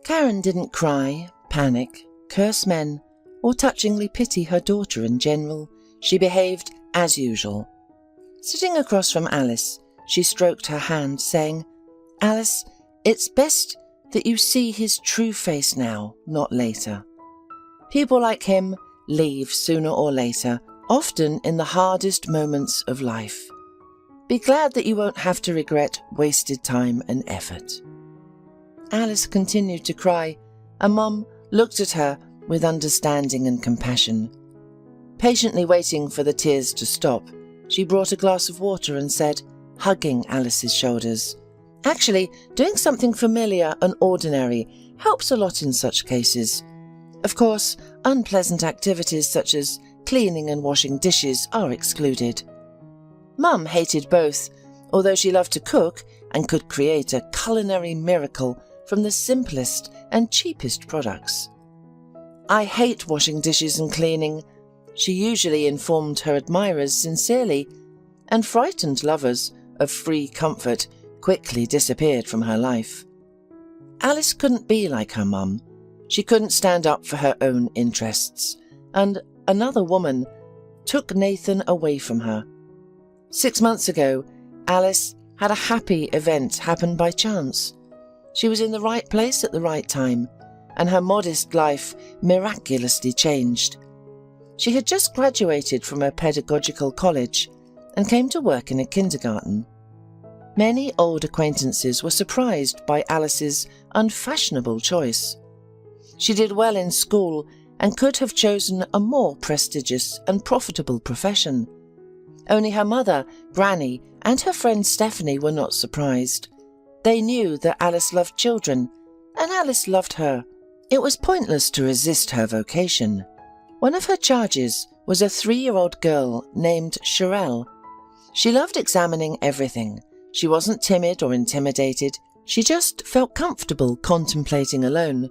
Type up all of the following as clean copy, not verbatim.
Karen didn't cry, panic, curse men, or touchingly pity her daughter in general. She behaved as usual. Sitting across from Alice, she stroked her hand, saying, "Alice, it's best that you see his true face now, not later. People like him leave sooner or later, often in the hardest moments of life. Be glad that you won't have to regret wasted time and effort." Alice continued to cry, and Mum looked at her with understanding and compassion. Patiently waiting for the tears to stop, she brought a glass of water and said, hugging Alice's shoulders, "Actually, doing something familiar and ordinary helps a lot in such cases. Of course, unpleasant activities such as cleaning and washing dishes are excluded." Mum hated both, although she loved to cook and could create a culinary miracle from the simplest and cheapest products. "I hate washing dishes and cleaning," she usually informed her admirers sincerely, and frightened lovers of free comfort quickly disappeared from her life. Alice couldn't be like her mum. She couldn't stand up for her own interests, and another woman took Nathan away from her. 6 months ago, Alice had a happy event happen by chance. She was in the right place at the right time, and her modest life miraculously changed. She had just graduated from a pedagogical college and came to work in a kindergarten. Many old acquaintances were surprised by Alice's unfashionable choice. She did well in school and could have chosen a more prestigious and profitable profession. Only her mother, Granny, and her friend Stephanie were not surprised. They knew that Alice loved children, and Alice loved her. It was pointless to resist her vocation. One of her charges was a 3-year-old girl named Sherelle. She loved examining everything. She wasn't timid or intimidated. She just felt comfortable contemplating alone.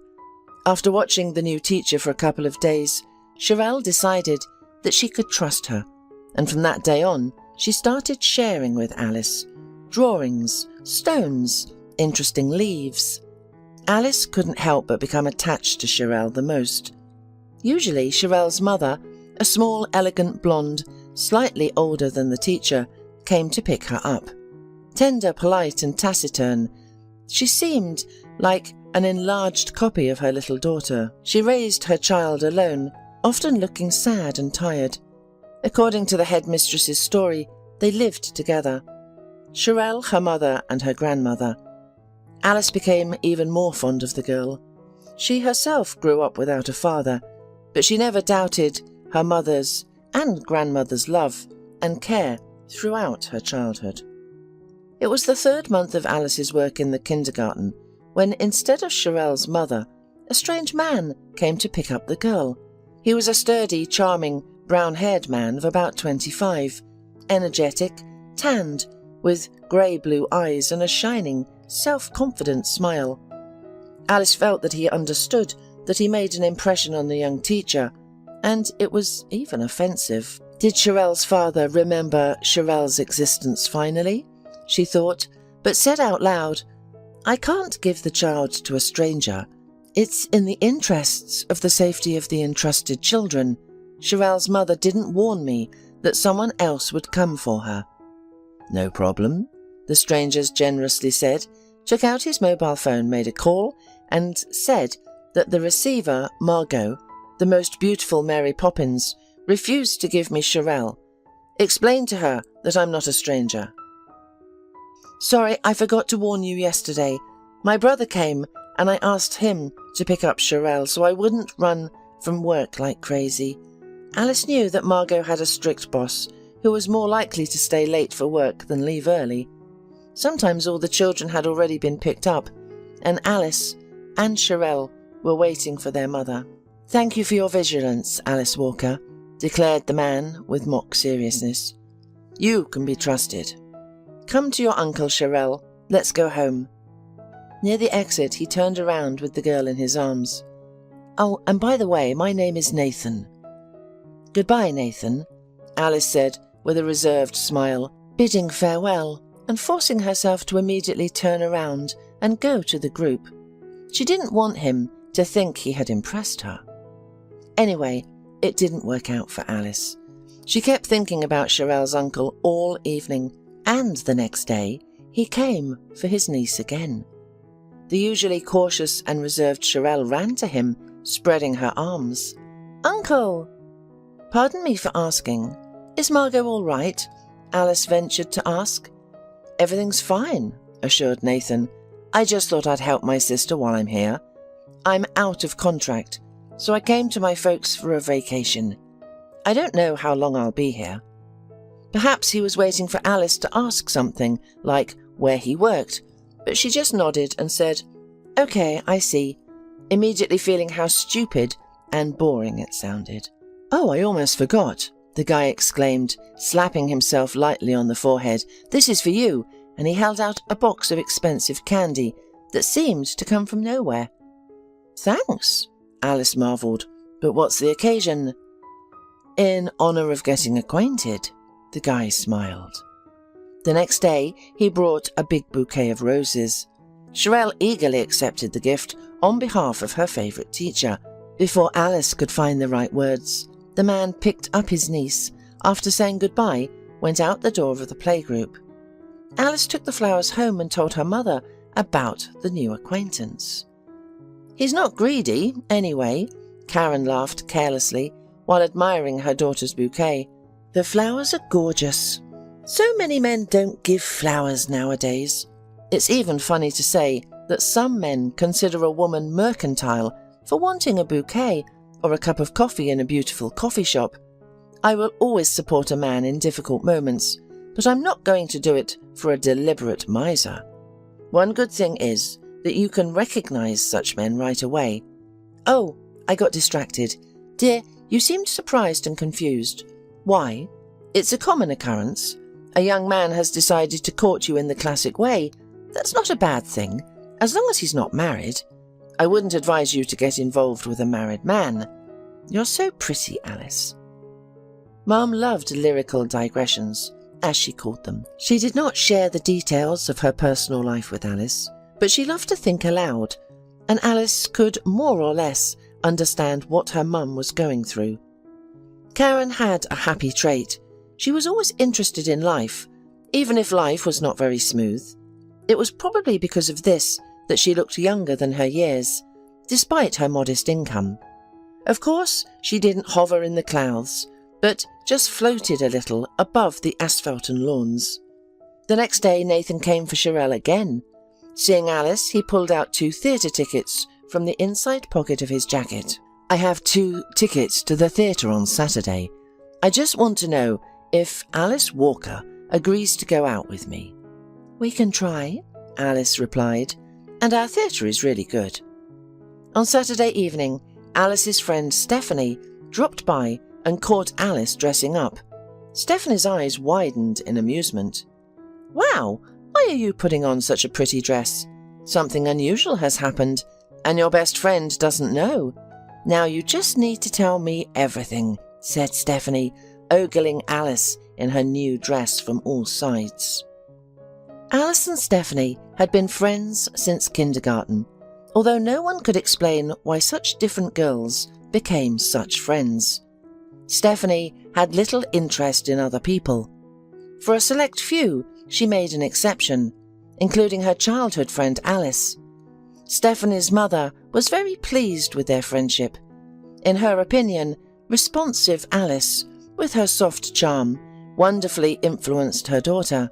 After watching the new teacher for a couple of days, Sherelle decided that she could trust her, and from that day on, she started sharing with Alice drawings, stones, interesting leaves. Alice couldn't help but become attached to Sherelle the most. Usually, Sherelle's mother, a small, elegant blonde, slightly older than the teacher, came to pick her up. Tender, polite, and taciturn, she seemed like an enlarged copy of her little daughter. She raised her child alone, often looking sad and tired. According to the headmistress's story, they lived together. Sherelle, her mother, and her grandmother. Alice became even more fond of the girl. She herself grew up without a father, but she never doubted her mother's and grandmother's love and care throughout her childhood. It was the 3rd month of Alice's work in the kindergarten when, instead of Sherelle's mother, a strange man came to pick up the girl. He was a sturdy, charming, brown-haired man of about 25, energetic, tanned, with grey-blue eyes and a shining, self-confident smile. Alice felt that he understood that he made an impression on the young teacher, and it was even offensive. Did Sherelle's father remember Sherelle's existence finally? She thought, but said out loud, "I can't give the child to a stranger. It's in the interests of the safety of the entrusted children. Sherelle's mother didn't warn me that someone else would come for her." "No problem," the stranger generously said, took out his mobile phone, made a call, and said that the receiver, Margot, the most beautiful Mary Poppins, refused to give me Sherelle. "Explain to her that I'm not a stranger." "Sorry, I forgot to warn you yesterday. My brother came and I asked him to pick up Sherelle so I wouldn't run from work like crazy." Alice knew that Margot had a strict boss who was more likely to stay late for work than leave early. Sometimes all the children had already been picked up, and Alice and Sherelle were waiting for their mother. "Thank you for your vigilance, Alice Walker," declared the man with mock seriousness. "You can be trusted. Come to your uncle, Sherelle. Let's go home." Near the exit, he turned around with the girl in his arms. "Oh, and by the way, my name is Nathan." "Goodbye, Nathan," Alice said with a reserved smile, bidding farewell and forcing herself to immediately turn around and go to the group. She didn't want him to think he had impressed her. Anyway, it didn't work out for Alice. She kept thinking about Cheryl's uncle all evening, and the next day he came for his niece again. The usually cautious and reserved Cheryl ran to him, spreading her arms. "Uncle!" "Pardon me for asking. Is Margot all right?" Alice ventured to ask. "Everything's fine," assured Nathan. "I just thought I'd help my sister while I'm here. I'm out of contract, so I came to my folks for a vacation. I don't know how long I'll be here." Perhaps he was waiting for Alice to ask something, like where he worked, but she just nodded and said, "Okay, I see," immediately feeling how stupid and boring it sounded. "Oh, I almost forgot," the guy exclaimed, slapping himself lightly on the forehead. "This is for you," and he held out a box of expensive candy that seemed to come from nowhere. "Thanks," Alice marvelled, "but what's the occasion?" "In honour of getting acquainted," the guy smiled. The next day, he brought a big bouquet of roses. Cheryl eagerly accepted the gift on behalf of her favourite teacher. Before Alice could find the right words, the man picked up his niece, after saying goodbye, went out the door of the playgroup. Alice took the flowers home and told her mother about the new acquaintance. "He's not greedy, anyway," Karen laughed carelessly while admiring her daughter's bouquet. "The flowers are gorgeous. So many men don't give flowers nowadays. It's even funny to say that some men consider a woman mercantile for wanting a bouquet or a cup of coffee in a beautiful coffee shop. I will always support a man in difficult moments, but I'm not going to do it for a deliberate miser. One good thing is that you can recognize such men right away. Oh, I got distracted. Dear, you seemed surprised and confused. Why? It's a common occurrence. A young man has decided to court you in the classic way. That's not a bad thing, as long as he's not married. I wouldn't advise you to get involved with a married man. You're so pretty, Alice." Mum loved lyrical digressions, as she called them. She did not share the details of her personal life with Alice, but she loved to think aloud, and Alice could more or less understand what her mum was going through. Karen had a happy trait. She was always interested in life, even if life was not very smooth. It was probably because of this that she looked younger than her years, despite her modest income. Of course, she didn't hover in the clouds, but just floated a little above the asphalt and lawns. The next day, Nathan came for Cheryl again. Seeing Alice, he pulled out 2 theatre tickets from the inside pocket of his jacket. "I have 2 tickets to the theatre on Saturday. I just want to know if Alice Walker agrees to go out with me." "We can try," Alice replied, "and our theatre is really good." On Saturday evening, Alice's friend Stephanie dropped by and caught Alice dressing up. Stephanie's eyes widened in amusement. "Wow, why are you putting on such a pretty dress? Something unusual has happened, and your best friend doesn't know. Now you just need to tell me everything," said Stephanie, ogling Alice in her new dress from all sides. Alice and Stephanie had been friends since kindergarten, although no one could explain why such different girls became such friends. Stephanie had little interest in other people. For a select few, she made an exception, including her childhood friend Alice. Stephanie's mother was very pleased with their friendship. In her opinion, responsive Alice, with her soft charm, wonderfully influenced her daughter.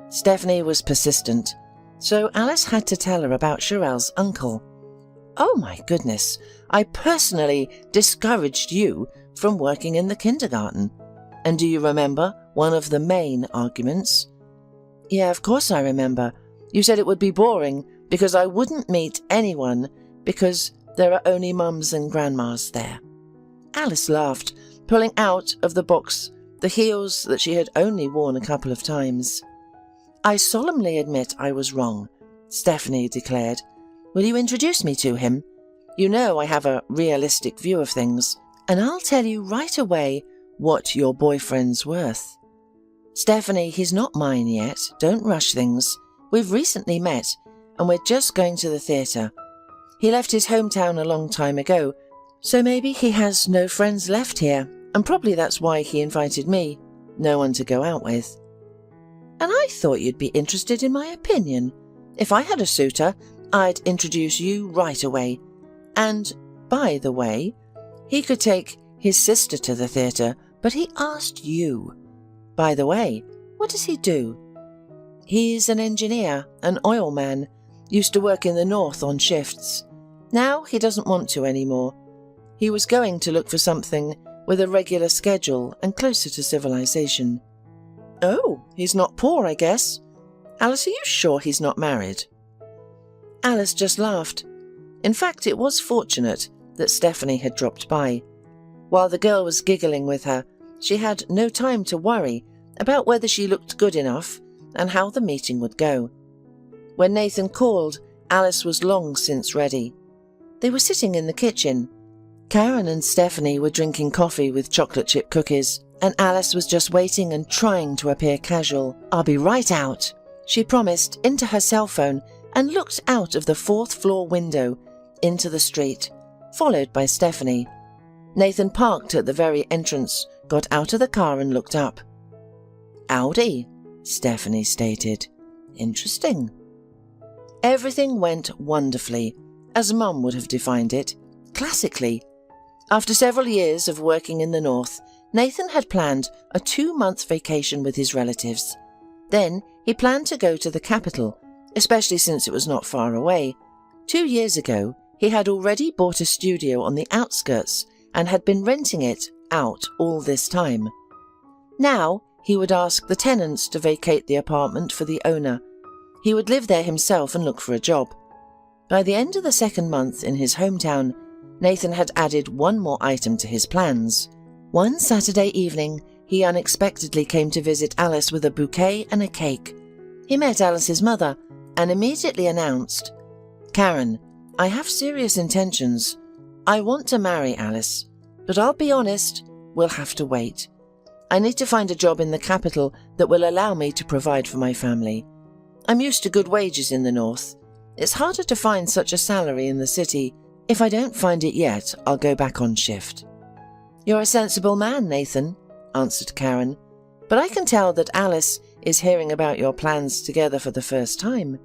Stephanie was persistent, so Alice had to tell her about Cheryl's uncle. "Oh my goodness, I personally discouraged you from working in the kindergarten. And do you remember one of the main arguments?" "Yeah, of course I remember. You said it would be boring because I wouldn't meet anyone because there are only mums and grandmas there." Alice laughed, pulling out of the box the heels that she had only worn a couple of times. "I solemnly admit I was wrong," Stephanie declared. "Will you introduce me to him? You know I have a realistic view of things, and I'll tell you right away what your boyfriend's worth." "Stephanie, he's not mine yet. Don't rush things. We've recently met, and we're just going to the theatre. He left his hometown a long time ago, so maybe he has no friends left here, and probably that's why he invited me. No one to go out with. And I thought you'd be interested in my opinion. If I had a suitor, I'd introduce you right away. And, by the way, he could take his sister to the theatre, but he asked you. By the way, what does he do? He's an engineer, an oil man, used to work in the north on shifts. Now he doesn't want to anymore. He was going to look for something with a regular schedule and closer to civilization. Oh, he's not poor, I guess. Alice, are you sure he's not married? Alice just laughed. In fact, it was fortunate that Stephanie had dropped by. While the girl was giggling with her, she had no time to worry about whether she looked good enough and how the meeting would go. When Nathan called, Alice was long since ready. They were sitting in the kitchen. Karen and Stephanie were drinking coffee with chocolate chip cookies, and Alice was just waiting and trying to appear casual. "I'll be right out," she promised into her cell phone and looked out of the 4th floor window into the street, followed by Stephanie. Nathan parked at the very entrance, got out of the car and looked up. "Howdy," Stephanie stated. "Interesting." Everything went wonderfully, as Mum would have defined it, classically. After several years of working in the north, Nathan had planned a 2-month vacation with his relatives. Then he planned to go to the capital, especially since it was not far away. 2 years ago, he had already bought a studio on the outskirts and had been renting it out all this time. Now he would ask the tenants to vacate the apartment for the owner. He would live there himself and look for a job. By the end of the 2nd month in his hometown, Nathan had added one more item to his plans. One Saturday evening, he unexpectedly came to visit Alice with a bouquet and a cake. He met Alice's mother and immediately announced, "Karen, I have serious intentions. I want to marry Alice, but I'll be honest, we'll have to wait. I need to find a job in the capital that will allow me to provide for my family. I'm used to good wages in the north. It's harder to find such a salary in the city. If I don't find it yet, I'll go back on shift." "You're a sensible man, Nathan," answered Karen, "but I can tell that Alice is hearing about your plans together for the first time."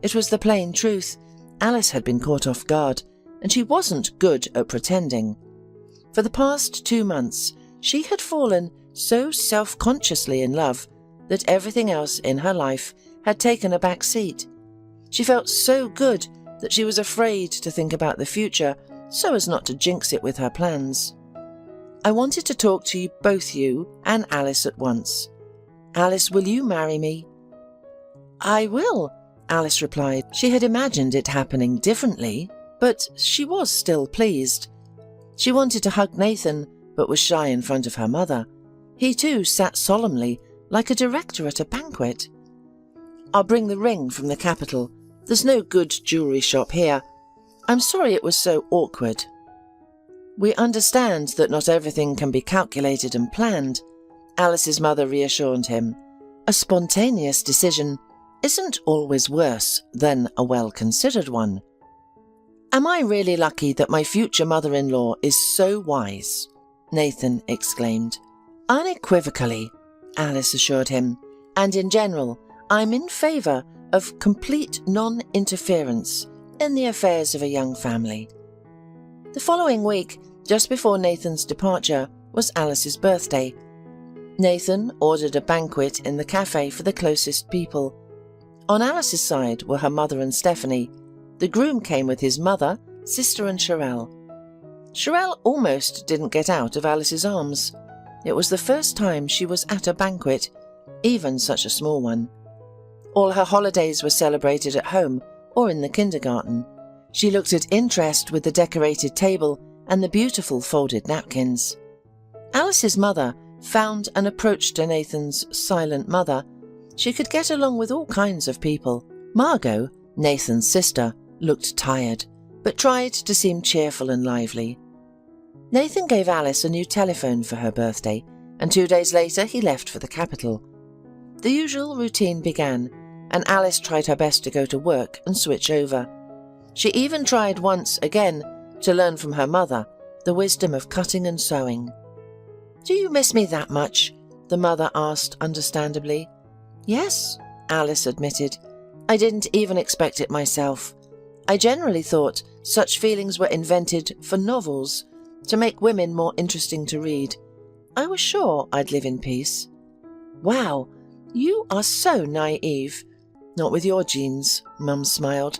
It was the plain truth. Alice had been caught off guard, and she wasn't good at pretending. For the past 2 months, she had fallen so self-consciously in love that everything else in her life had taken a back seat. She felt so good that she was afraid to think about the future so as not to jinx it with her plans. "I wanted to talk to you, both you and Alice, at once. Alice, will you marry me?" "I will," Alice replied. She had imagined it happening differently, but she was still pleased. She wanted to hug Nathan, but was shy in front of her mother. He too sat solemnly, like a director at a banquet. "I'll bring the ring from the capital. There's no good jewellery shop here. I'm sorry it was so awkward." "We understand that not everything can be calculated and planned," Alice's mother reassured him. "A spontaneous decision isn't always worse than a well-considered one." "Am I really lucky that my future mother-in-law is so wise?" Nathan exclaimed. "Unequivocally," Alice assured him, "and in general, I'm in favour of complete non-interference in the affairs of a young family." The following week, just before Nathan's departure, was Alice's birthday. Nathan ordered a banquet in the cafe for the closest people. On Alice's side were her mother and Stephanie. The groom came with his mother, sister and Sherelle. Sherelle almost didn't get out of Alice's arms. It was the first time she was at a banquet, even such a small one. All her holidays were celebrated at home or in the kindergarten. She looked at interest with the decorated table and the beautiful folded napkins. Alice's mother found and approached Nathan's silent mother. She could get along with all kinds of people. Margot, Nathan's sister, looked tired, but tried to seem cheerful and lively. Nathan gave Alice a new telephone for her birthday, and 2 days later he left for the capital. The usual routine began, and Alice tried her best to go to work and switch over. She even tried once again to learn from her mother the wisdom of cutting and sewing. "Do you miss me that much?" the mother asked understandably. "Yes," Alice admitted. "I didn't even expect it myself. I generally thought such feelings were invented for novels, to make women more interesting to read. I was sure I'd live in peace." "Wow, you are so naive." "Not with your genes," Mum smiled.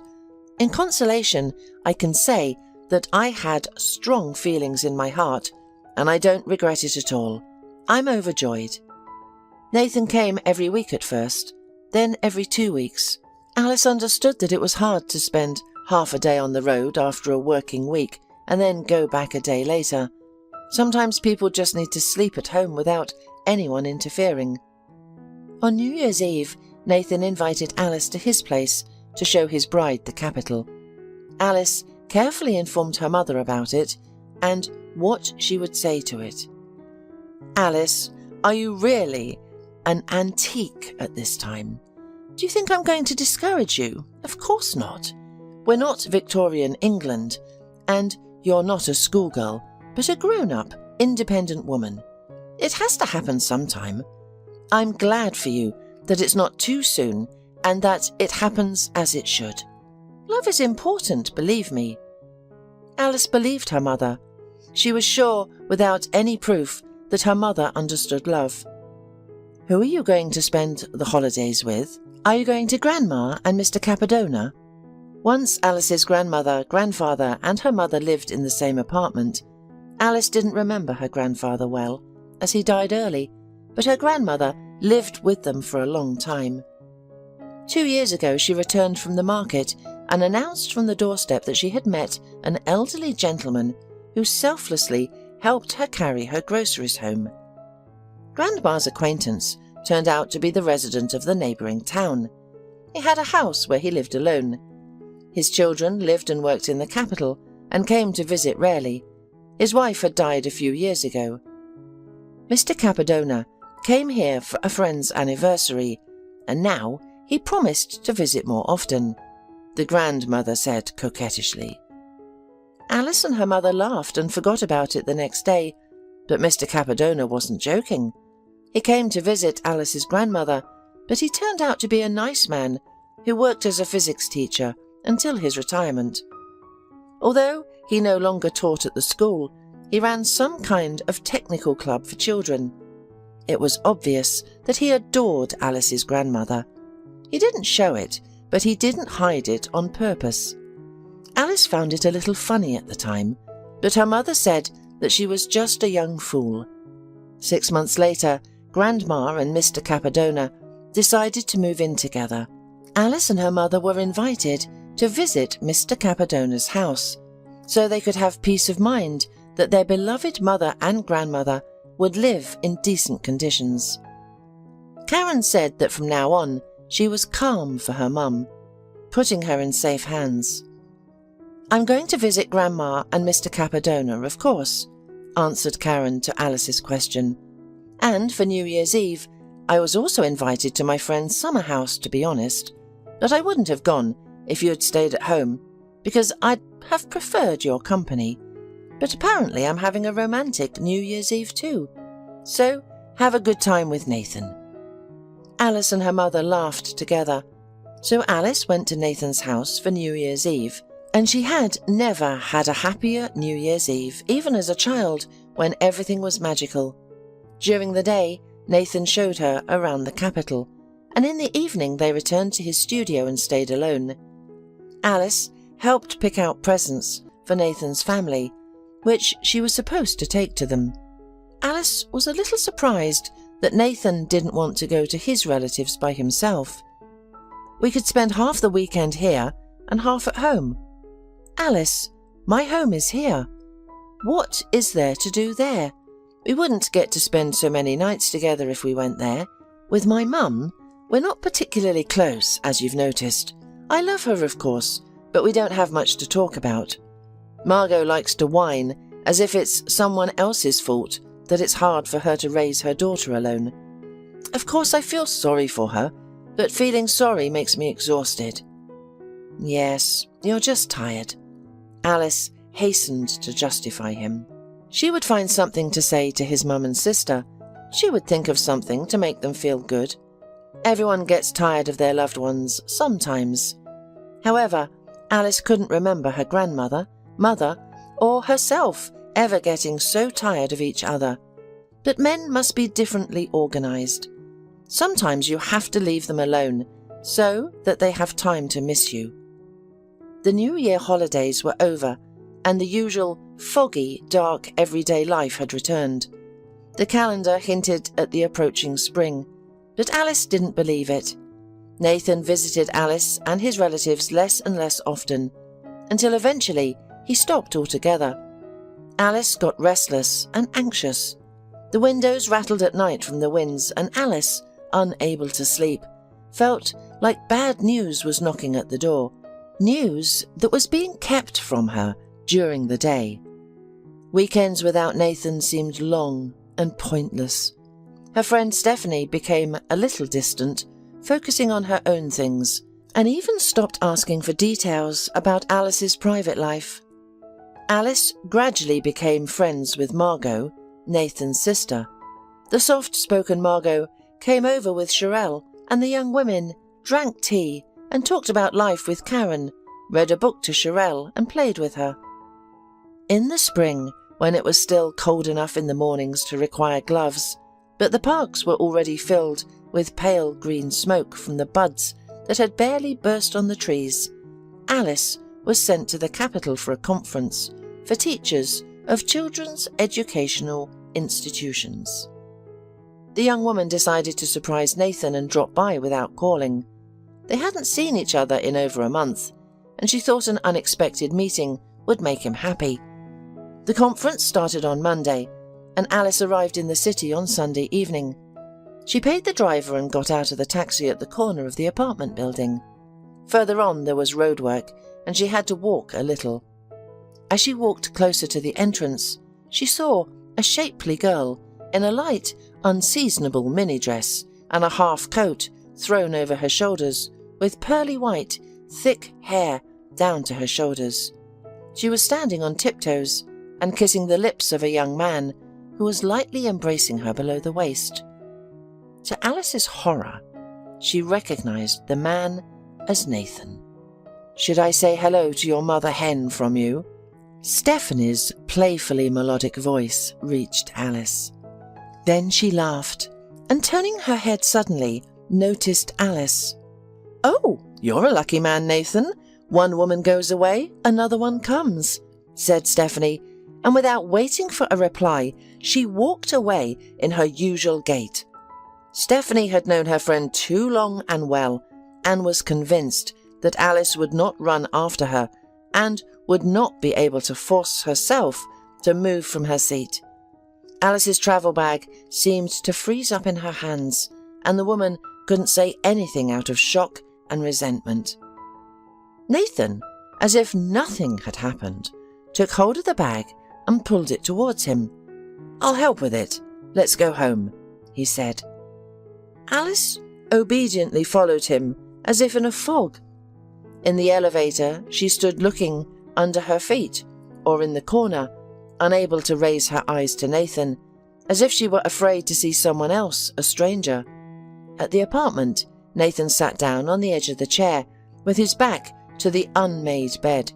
"In consolation, I can say that I had strong feelings in my heart, and I don't regret it at all. I'm overjoyed." Nathan came every week at first, then every 2 weeks. Alice understood that it was hard to spend half a day on the road after a working week and then go back a day later. Sometimes people just need to sleep at home without anyone interfering. On New Year's Eve, Nathan invited Alice to his place to show his bride the capital. Alice carefully informed her mother about it and what she would say to it. "Alice, are you really an antique at this time? Do you think I'm going to discourage you? Of course not. We're not Victorian England, and you're not a schoolgirl, but a grown-up, independent woman. It has to happen sometime. I'm glad for you that it's not too soon and that it happens as it should. Love is important, believe me." Alice believed her mother. She was sure, without any proof, that her mother understood love. "Who are you going to spend the holidays with? Are you going to Grandma and Mr. Capadona?" Once Alice's grandmother, grandfather and her mother lived in the same apartment. Alice didn't remember her grandfather well, as he died early, but her grandmother lived with them for a long time. 2 years ago she returned from the market and announced from the doorstep that she had met an elderly gentleman who selflessly helped her carry her groceries home. Grandma's acquaintance turned out to be the resident of the neighbouring town. He had a house where he lived alone. His children lived and worked in the capital and came to visit rarely. His wife had died a few years ago. Mr. Capadona came here for a friend's anniversary, and now he promised to visit more often, the grandmother said coquettishly. Alice and her mother laughed and forgot about it the next day, but Mr. Capadona wasn't joking. He came to visit Alice's grandmother, but he turned out to be a nice man who worked as a physics teacher until his retirement. Although he no longer taught at the school, he ran some kind of technical club for children. It was obvious that he adored Alice's grandmother. He didn't show it, but he didn't hide it on purpose. Alice found it a little funny at the time, but her mother said that she was just a young fool. 6 months later, Grandma and Mr. Capadona decided to move in together. Alice and her mother were invited to visit Mr. Capadona's house, so they could have peace of mind that their beloved mother and grandmother would live in decent conditions. Karen said that from now on she was calm for her mum, putting her in safe hands. "I'm going to visit Grandma and Mr. Capadona, of course," answered Karen to Alice's question. "And for New Year's Eve, I was also invited to my friend's summer house, to be honest. But I wouldn't have gone if you had stayed at home, because I'd have preferred your company. But apparently I'm having a romantic New Year's Eve too. So have a good time with Nathan." Alice and her mother laughed together. So Alice went to Nathan's house for New Year's Eve, and she had never had a happier New Year's Eve, even as a child, when everything was magical. During the day, Nathan showed her around the capital, and in the evening they returned to his studio and stayed alone. Alice helped pick out presents for Nathan's family, which she was supposed to take to them. Alice was a little surprised that Nathan didn't want to go to his relatives by himself. "We could spend half the weekend here and half at home." "Alice, my home is here. What is there to do there? We wouldn't get to spend so many nights together if we went there. With my mum, we're not particularly close, as you've noticed. I love her, of course, but we don't have much to talk about. Margot likes to whine as if it's someone else's fault that it's hard for her to raise her daughter alone. Of course, I feel sorry for her, but feeling sorry makes me exhausted." "Yes, You're just tired." Alice hastened to justify him. She would find something to say to his mum and sister. She would think of something to make them feel good. Everyone gets tired of their loved ones sometimes. However, Alice couldn't remember her grandmother, mother, or herself ever getting so tired of each other. But men must be differently organized. Sometimes you have to leave them alone so that they have time to miss you. The New Year holidays were over, and the usual foggy, dark, everyday life had returned. The calendar hinted at the approaching spring, but Alice didn't believe it. Nathan visited Alice and his relatives less and less often, until eventually he stopped altogether. Alice got restless and anxious. The windows rattled at night from the winds, and Alice, unable to sleep, felt like bad news was knocking at the door, news that was being kept from her during the day. Weekends without Nathan seemed long and pointless. Her friend Stephanie became a little distant, focusing on her own things, and even stopped asking for details about Alice's private life. Alice gradually became friends with Margot, Nathan's sister. The soft-spoken Margot came over with Sherelle, and the young women drank tea and talked about life with Karen, read a book to Sherelle and played with her. In the spring, when it was still cold enough in the mornings to require gloves, but the parks were already filled with pale green smoke from the buds that had barely burst on the trees, Alice was sent to the capital for a conference for teachers of children's educational institutions. The young woman decided to surprise Nathan and drop by without calling. They hadn't seen each other in over a month, and she thought an unexpected meeting would make him happy. The conference started on Monday, and Alice arrived in the city on Sunday evening. She paid the driver and got out of the taxi at the corner of the apartment building. Further on there was roadwork, and she had to walk a little. As she walked closer to the entrance, she saw a shapely girl in a light, unseasonable mini-dress and a half-coat thrown over her shoulders, with pearly white, thick hair down to her shoulders. She was standing on tiptoes and kissing the lips of a young man who was lightly embracing her below the waist. To Alice's horror, she recognized the man as Nathan. "Should I say hello to your mother hen from you?" Stephanie's playfully melodic voice reached Alice. Then she laughed, and turning her head suddenly, noticed Alice. "Oh, you're a lucky man, Nathan. One woman goes away, another one comes," said Stephanie, and without waiting for a reply, she walked away in her usual gait. Stephanie had known her friend too long and well, and was convinced that Alice would not run after her and would not be able to force herself to move from her seat. Alice's travel bag seemed to freeze up in her hands, and the woman couldn't say anything out of shock and resentment. Nathan, as if nothing had happened, took hold of the bag and pulled it towards him. "I'll help with it. Let's go home," he said. Alice obediently followed him as if in a fog. In the elevator, she stood looking under her feet or in the corner, unable to raise her eyes to Nathan, as if she were afraid to see someone else, a stranger. At the apartment, Nathan sat down on the edge of the chair with his back to the unmade bed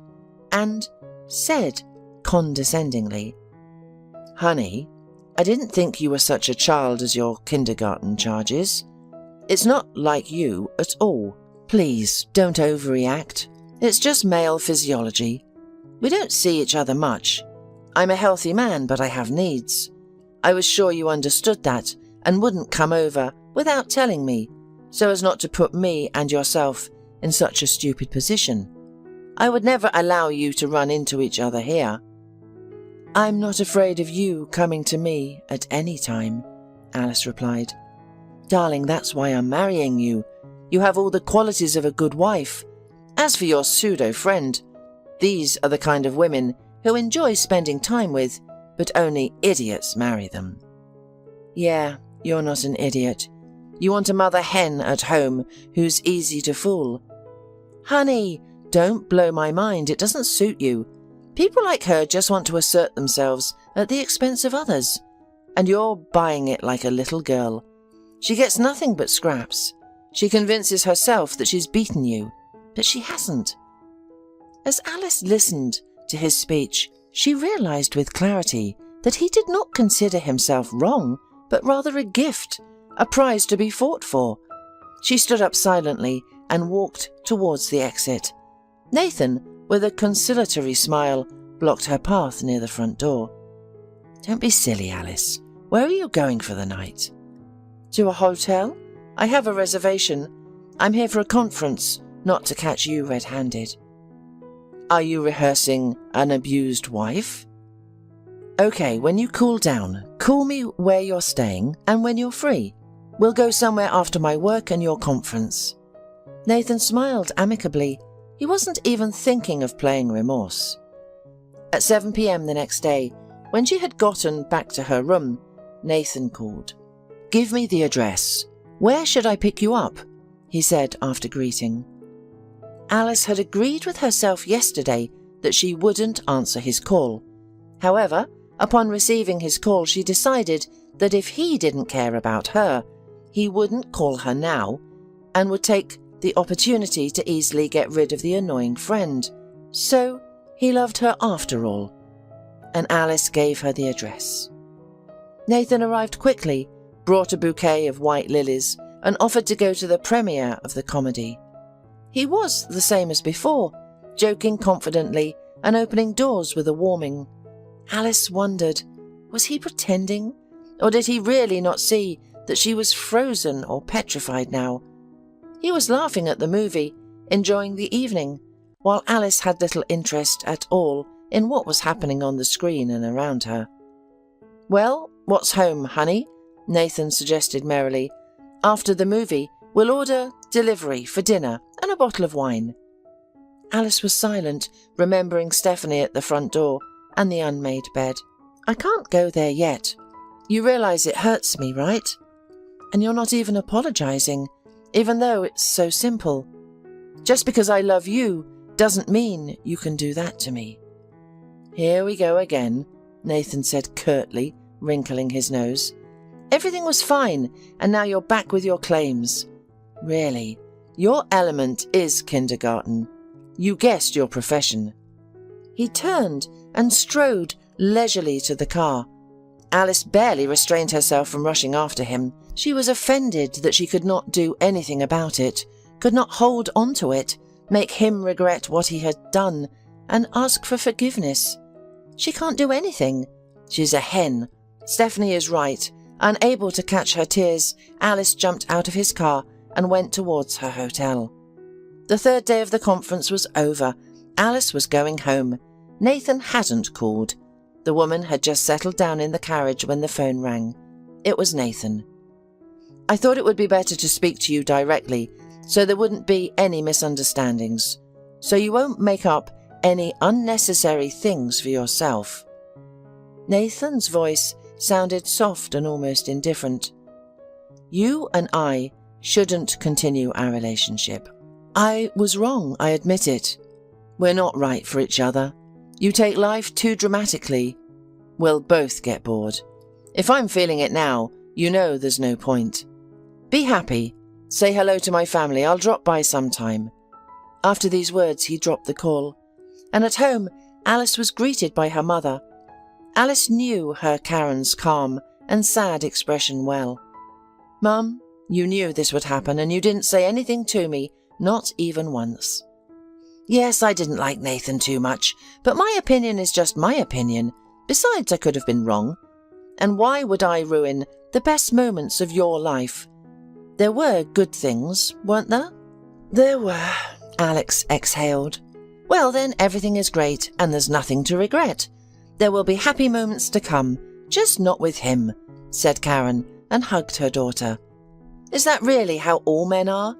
and said condescendingly, "Honey, I didn't think you were such a child as your kindergarten charges. It's not like you at all. Please don't overreact. It's just male physiology. We don't see each other much. I'm a healthy man, but I have needs. I was sure you understood that and wouldn't come over without telling me, so as not to put me and yourself in such a stupid position. I would never allow you to run into each other here." "I'm not afraid of you coming to me at any time," Alice replied. "Darling, that's why I'm marrying you. You have all the qualities of a good wife. As for your pseudo-friend, these are the kind of women who enjoy spending time with, but only idiots marry them." "Yeah, you're not an idiot. You want a mother hen at home who's easy to fool." "Honey, Don't blow my mind, it doesn't suit you. People like her just want to assert themselves at the expense of others. And you're buying it like a little girl. She gets nothing but scraps. She convinces herself that she's beaten you, but she hasn't. As Alice listened to his speech, she realized with clarity that he did not consider himself wrong, but rather a gift, a prize to be fought for. She stood up silently and walked towards the exit. Nathan, with a conciliatory smile, blocked her path near the front door. Don't be silly, Alice. Where are you going for the night? To a hotel? I have a reservation. I'm here for a conference, not to catch you red-handed. Are you rehearsing an abused wife? Okay, when you cool down, call me where you're staying and when you're free. We'll go somewhere after my work and your conference. Nathan smiled amicably. He wasn't even thinking of playing remorse. At 7 p.m. the next day, when she had gotten back to her room, Nathan called. Give me the address. Where should I pick you up? He said after greeting. Alice had agreed with herself yesterday that she wouldn't answer his call. However, upon receiving his call, she decided that if he didn't care about her, he wouldn't call her now and would take the opportunity to easily get rid of the annoying friend. So he loved her after all. And Alice gave her the address. Nathan arrived quickly, brought a bouquet of white lilies, and offered to go to the premiere of the comedy. He was the same as before, joking confidently and opening doors with a warming. Alice wondered, was he pretending? Or did he really not see that she was frozen or petrified now? He was laughing at the movie, enjoying the evening, while Alice had little interest at all in what was happening on the screen and around her. Well, what's home, honey? Nathan suggested merrily. After the movie, we'll order delivery for dinner and a bottle of wine. Alice was silent, remembering Stephanie at the front door and the unmade bed. I can't go there yet. You realize it hurts me, right? And you're not even apologizing, even though it's so simple. Just because I love you doesn't mean you can do that to me. Here we go again, Nathan said curtly, wrinkling his nose. Everything was fine, and now you're back with your claims. Really, your element is kindergarten. You guessed your profession. He turned and strode leisurely to the car. Alice barely restrained herself from rushing after him. She was offended that she could not do anything about it, could not hold on to it, make him regret what he had done, and ask for forgiveness. She can't do anything. She's a hen. Stephanie is right. Unable to catch her tears, Alice jumped out of his car and went towards her hotel. The third day of the conference was over. Alice was going home. Nathan hadn't called. The woman had just settled down in the carriage when the phone rang. It was Nathan. I thought it would be better to speak to you directly, so there wouldn't be any misunderstandings, so you won't make up any unnecessary things for yourself. Nathan's voice sounded soft and almost indifferent. You and I shouldn't continue our relationship. I was wrong, I admit it. We're not right for each other. You take life too dramatically. We'll both get bored. If I'm feeling it now, you know there's no point. Be happy. Say hello to my family. I'll drop by sometime. After these words, he dropped the call. And at home, Alice was greeted by her mother. Alice knew her Karen's calm and sad expression well. Mum, you knew this would happen and you didn't say anything to me, not even once. Yes, I didn't like Nathan too much, but my opinion is just my opinion. Besides, I could have been wrong. And why would I ruin the best moments of your life? There were good things, weren't there? There were, Alex exhaled. Well then, everything is great and there's nothing to regret. There will be happy moments to come, just not with him, said Karen and hugged her daughter. Is that really how all men are?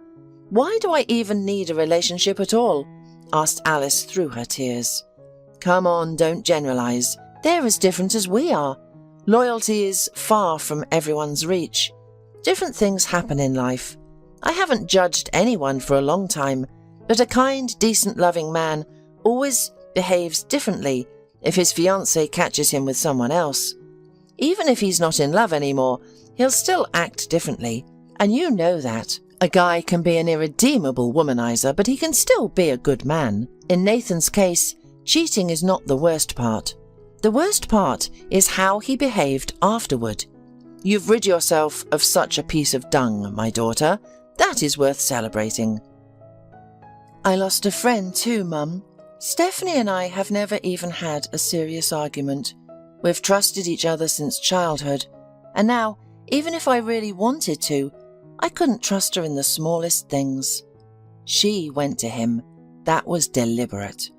Why do I even need a relationship at all? Asked Alice through her tears. Come on, don't generalize. They're as different as we are. Loyalty is far from everyone's reach. Different things happen in life. I haven't judged anyone for a long time, But a kind, decent, loving man always behaves differently if his fiancée catches him with someone else. Even if he's not in love anymore, he'll still act differently, and you know that. A guy can be an irredeemable womanizer, but he can still be a good man. In Nathan's case, cheating is not the worst part. The worst part is how he behaved afterward. You've rid yourself of such a piece of dung, my daughter. That is worth celebrating. I lost a friend too, Mum. Stephanie and I have never even had a serious argument. We've trusted each other since childhood, and now, even if I really wanted to, I couldn't trust her in the smallest things. She went to him. That was deliberate.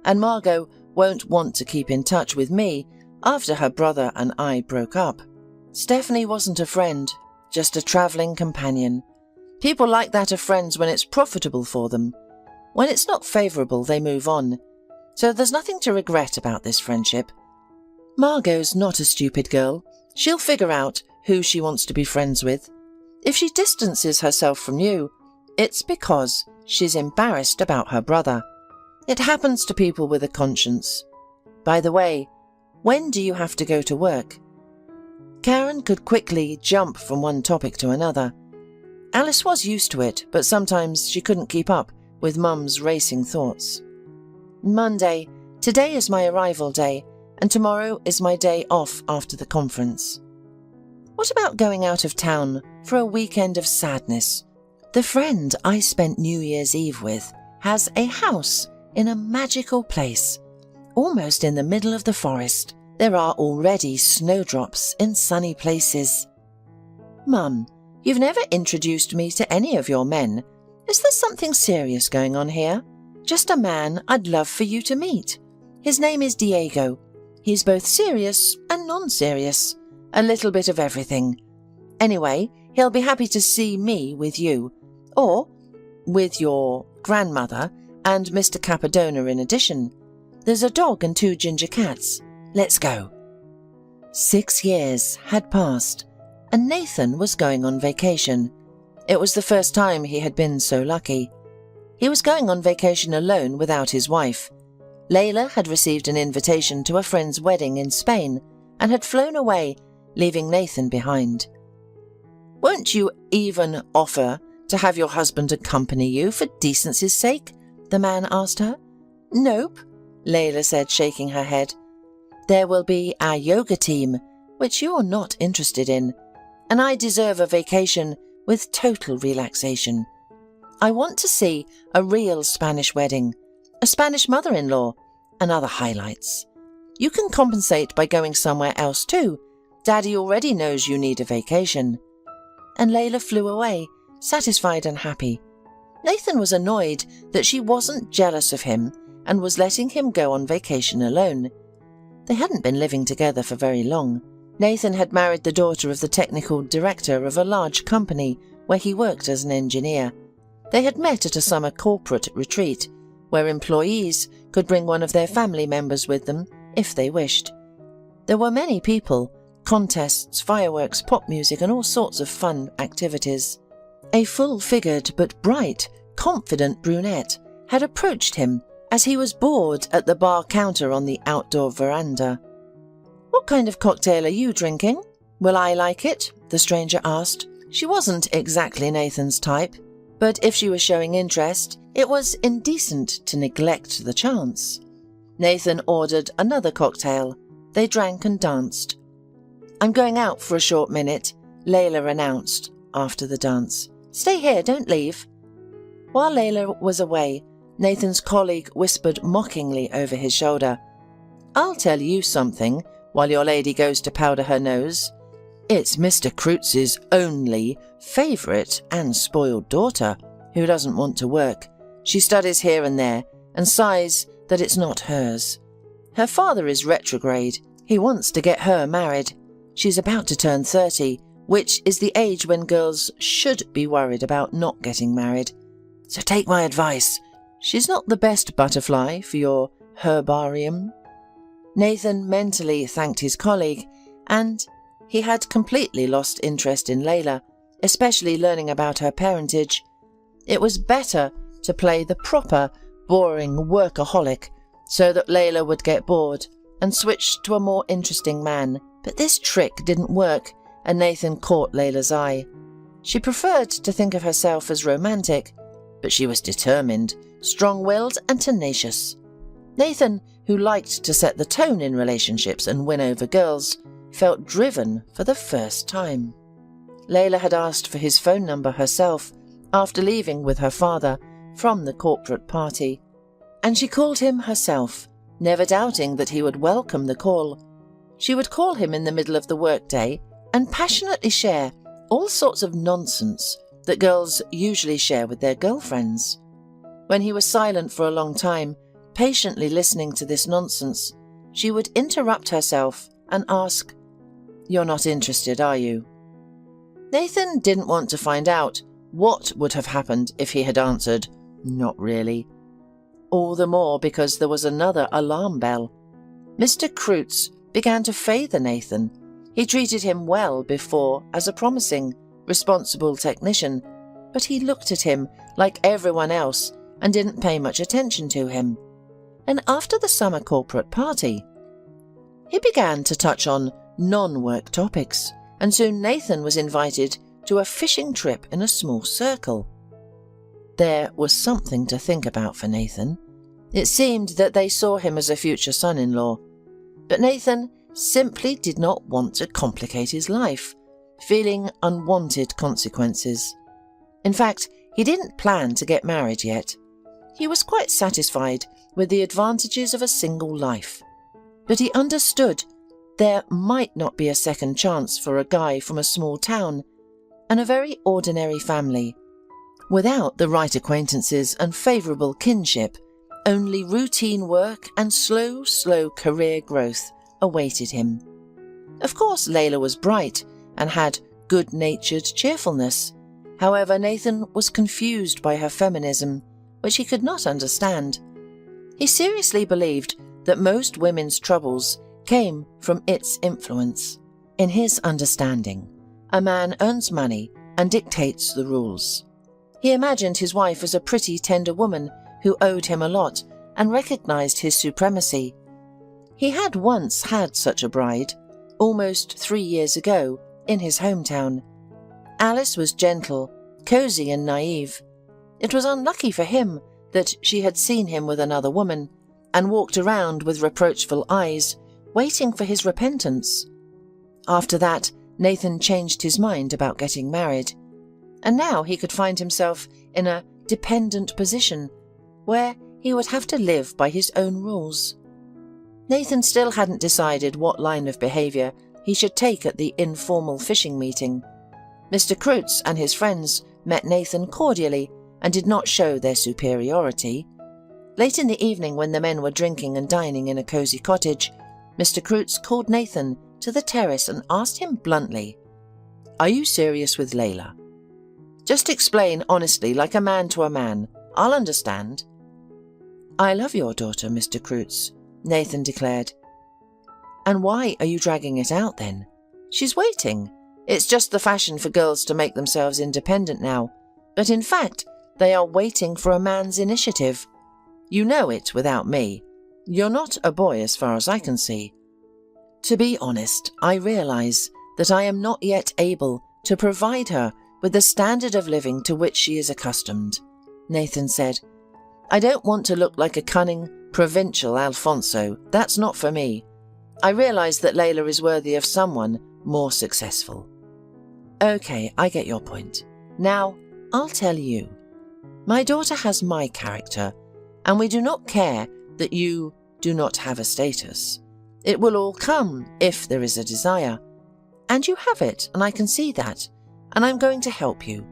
And Margot won't want to keep in touch with me after her brother and I broke up. Stephanie wasn't a friend, just a travelling companion. People like that are friends when it's profitable for them. When it's not favourable, they move on. So there's nothing to regret about this friendship. Margot's not a stupid girl. She'll figure out who she wants to be friends with. If she distances herself from you, it's because she's embarrassed about her brother. It happens to people with a conscience. By the way, when do you have to go to work? Karen could quickly jump from one topic to another. Alice was used to it, but sometimes she couldn't keep up with Mum's racing thoughts. Monday. Today is my arrival day, and tomorrow is my day off after the conference. What about going out of town for a weekend of sadness? The friend I spent New Year's Eve with has a house in a magical place, almost in the middle of the forest. There are already snowdrops in sunny places. Mum, you've never introduced me to any of your men. Is there something serious going on here? Just a man I'd love for you to meet. His name is Diego. He's both serious and non-serious, a little bit of everything. Anyway, he'll be happy to see me with you, or with your grandmother and Mr. Capadona in addition. There's a dog and 2 ginger cats. Let's go. 6 years had passed, and Nathan was going on vacation. It was the first time he had been so lucky. He was going on vacation alone without his wife. Layla had received an invitation to a friend's wedding in Spain and had flown away, leaving Nathan behind. Won't you even offer to have your husband accompany you for decency's sake? The man asked her. Nope, Layla said, shaking her head. There will be our yoga team, which you're not interested in, and I deserve a vacation with total relaxation. I want to see a real Spanish wedding, a Spanish mother-in-law, and other highlights. You can compensate by going somewhere else too. Daddy already knows you need a vacation. And Layla flew away, satisfied and happy. Nathan was annoyed that she wasn't jealous of him and was letting him go on vacation alone. They hadn't been living together for very long. Nathan had married the daughter of the technical director of a large company where he worked as an engineer. They had met at a summer corporate retreat, where employees could bring one of their family members with them if they wished. There were many people, contests, fireworks, pop music, and all sorts of fun activities. A full-figured but bright, confident brunette had approached him as he was bored at the bar counter on the outdoor veranda. "What kind of cocktail are you drinking? Will I like it?" the stranger asked. She wasn't exactly Nathan's type, but if she was showing interest, it was indecent to neglect the chance. Nathan ordered another cocktail. They drank and danced. "I'm going out for a short minute," Layla announced after the dance. "Stay here, don't leave." While Layla was away, Nathan's colleague whispered mockingly over his shoulder, "I'll tell you something while your lady goes to powder her nose. It's Mr. Kreutz's only favourite and spoiled daughter who doesn't want to work. She studies here and there and sighs that it's not hers. Her father is retrograde. He wants to get her married. She's about to turn 30, which is the age when girls should be worried about not getting married. So take my advice. She's not the best butterfly for your herbarium." Nathan mentally thanked his colleague, and he had completely lost interest in Layla, especially learning about her parentage. It was better to play the proper, boring workaholic so that Layla would get bored and switch to a more interesting man. But this trick didn't work, and Nathan caught Layla's eye. She preferred to think of herself as romantic, but she was determined, strong-willed and tenacious. Nathan, who liked to set the tone in relationships and win over girls, felt driven for the first time. Layla had asked for his phone number herself after leaving with her father from the corporate party, and she called him herself, never doubting that he would welcome the call. She would call him in the middle of the workday and passionately share all sorts of nonsense that girls usually share with their girlfriends. When he was silent for a long time, patiently listening to this nonsense, she would interrupt herself and ask, "You're not interested, are you?" Nathan didn't want to find out what would have happened if he had answered, "Not really." All the more because there was another alarm bell. Mr. Kreutz began to favour Nathan. He treated him well before as a promising, responsible technician, but he looked at him like everyone else and didn't pay much attention to him. And after the summer corporate party, he began to touch on non-work topics, and soon Nathan was invited to a fishing trip in a small circle. There was something to think about for Nathan. It seemed that they saw him as a future son-in-law, but Nathan simply did not want to complicate his life, feeling unwanted consequences. In fact, he didn't plan to get married yet. He was quite satisfied with the advantages of a single life, but he understood there might not be a second chance for a guy from a small town and a very ordinary family. Without the right acquaintances and favourable kinship, only routine work and slow career growth awaited him. Of course, Layla was bright and had good-natured cheerfulness. However, Nathan was confused by her feminism, which he could not understand. He seriously believed that most women's troubles came from its influence. In his understanding, a man earns money and dictates the rules. He imagined his wife as a pretty, tender woman who owed him a lot and recognized his supremacy. He had once had such a bride, almost 3 years ago, in his hometown. Alice was gentle, cozy and naive. It was unlucky for him that she had seen him with another woman and walked around with reproachful eyes, waiting for his repentance. After that, Nathan changed his mind about getting married, and now he could find himself in a dependent position where he would have to live by his own rules. Nathan still hadn't decided what line of behaviour he should take at the informal fishing meeting. Mr. Kreutz and his friends met Nathan cordially and did not show their superiority. Late in the evening, when the men were drinking and dining in a cosy cottage, Mr. Kreutz called Nathan to the terrace and asked him bluntly, "Are you serious with Layla? Just explain honestly, like a man to a man. I'll understand." "I love your daughter, Mr. Kreutz," Nathan declared. "And why are you dragging it out then? She's waiting. It's just the fashion for girls to make themselves independent now, but in fact, they are waiting for a man's initiative. You know it without me. You're not a boy as far as I can see. To be honest, I realize that I am not yet able to provide her with the standard of living to which she is accustomed," Nathan said. "I don't want to look like a cunning, provincial Alfonso. That's not for me. I realize that Layla is worthy of someone more successful." "Okay, I get your point. Now, I'll tell you. My daughter has my character, and we do not care that you do not have a status. It will all come if there is a desire. And you have it, and I can see that, and I'm going to help you.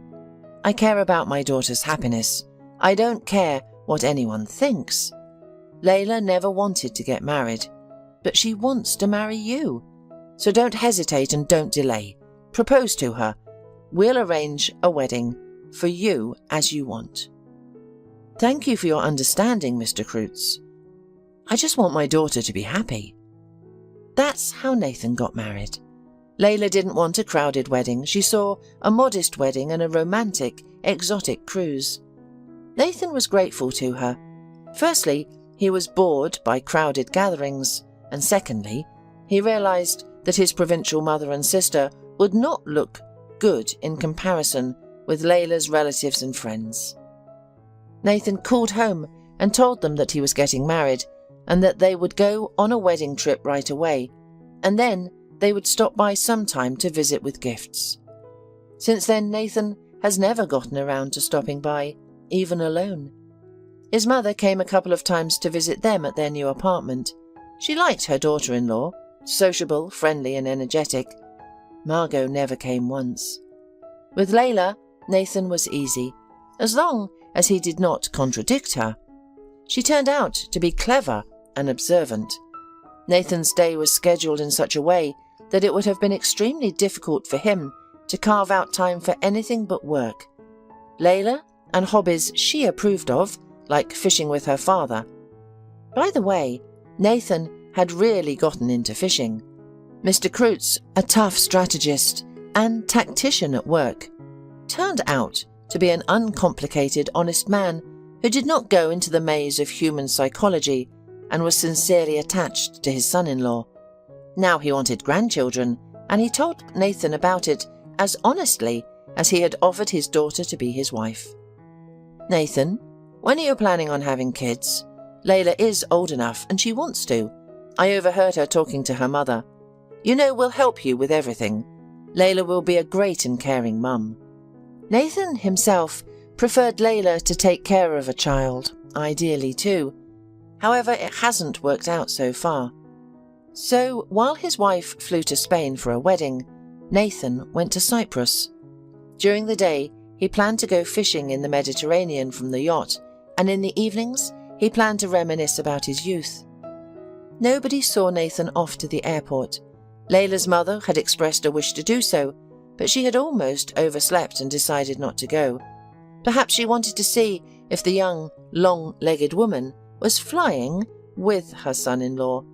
I care about my daughter's happiness. I don't care what anyone thinks. Layla never wanted to get married, but she wants to marry you. So don't hesitate and don't delay. Propose to her. We'll arrange a wedding for you as you want." "Thank you for your understanding, Mr. Kreutz. I just want my daughter to be happy." That's how Nathan got married. Layla didn't want a crowded wedding. She saw a modest wedding and a romantic, exotic cruise. Nathan was grateful to her. Firstly, he was bored by crowded gatherings, and secondly, he realized that his provincial mother and sister would not look good in comparison with Layla's relatives and friends. Nathan called home and told them that he was getting married and that they would go on a wedding trip right away, and then they would stop by sometime to visit with gifts. Since then, Nathan has never gotten around to stopping by, even alone. His mother came a couple of times to visit them at their new apartment. She liked her daughter-in-law, sociable, friendly and energetic. Margot never came once. With Layla, Nathan was easy, as long as he did not contradict her. She turned out to be clever and observant. Nathan's day was scheduled in such a way that it would have been extremely difficult for him to carve out time for anything but work. Layla and hobbies she approved of, like fishing with her father. By the way, Nathan had really gotten into fishing. Mr. Kreutz, a tough strategist and tactician at work, turned out to be an uncomplicated, honest man who did not go into the maze of human psychology and was sincerely attached to his son-in-law. Now he wanted grandchildren, and he told Nathan about it as honestly as he had offered his daughter to be his wife. "Nathan, when are you planning on having kids? Layla is old enough and she wants to. I overheard her talking to her mother. You know, we'll help you with everything. Layla will be a great and caring mum." Nathan himself preferred Layla to take care of a child, ideally too. However, it hasn't worked out so far. So, while his wife flew to Spain for a wedding, Nathan went to Cyprus. During the day, he planned to go fishing in the Mediterranean from the yacht, and in the evenings, he planned to reminisce about his youth. Nobody saw Nathan off to the airport. Layla's mother had expressed a wish to do so, but she had almost overslept and decided not to go. Perhaps she wanted to see if the young, long-legged woman was flying with her son-in-law,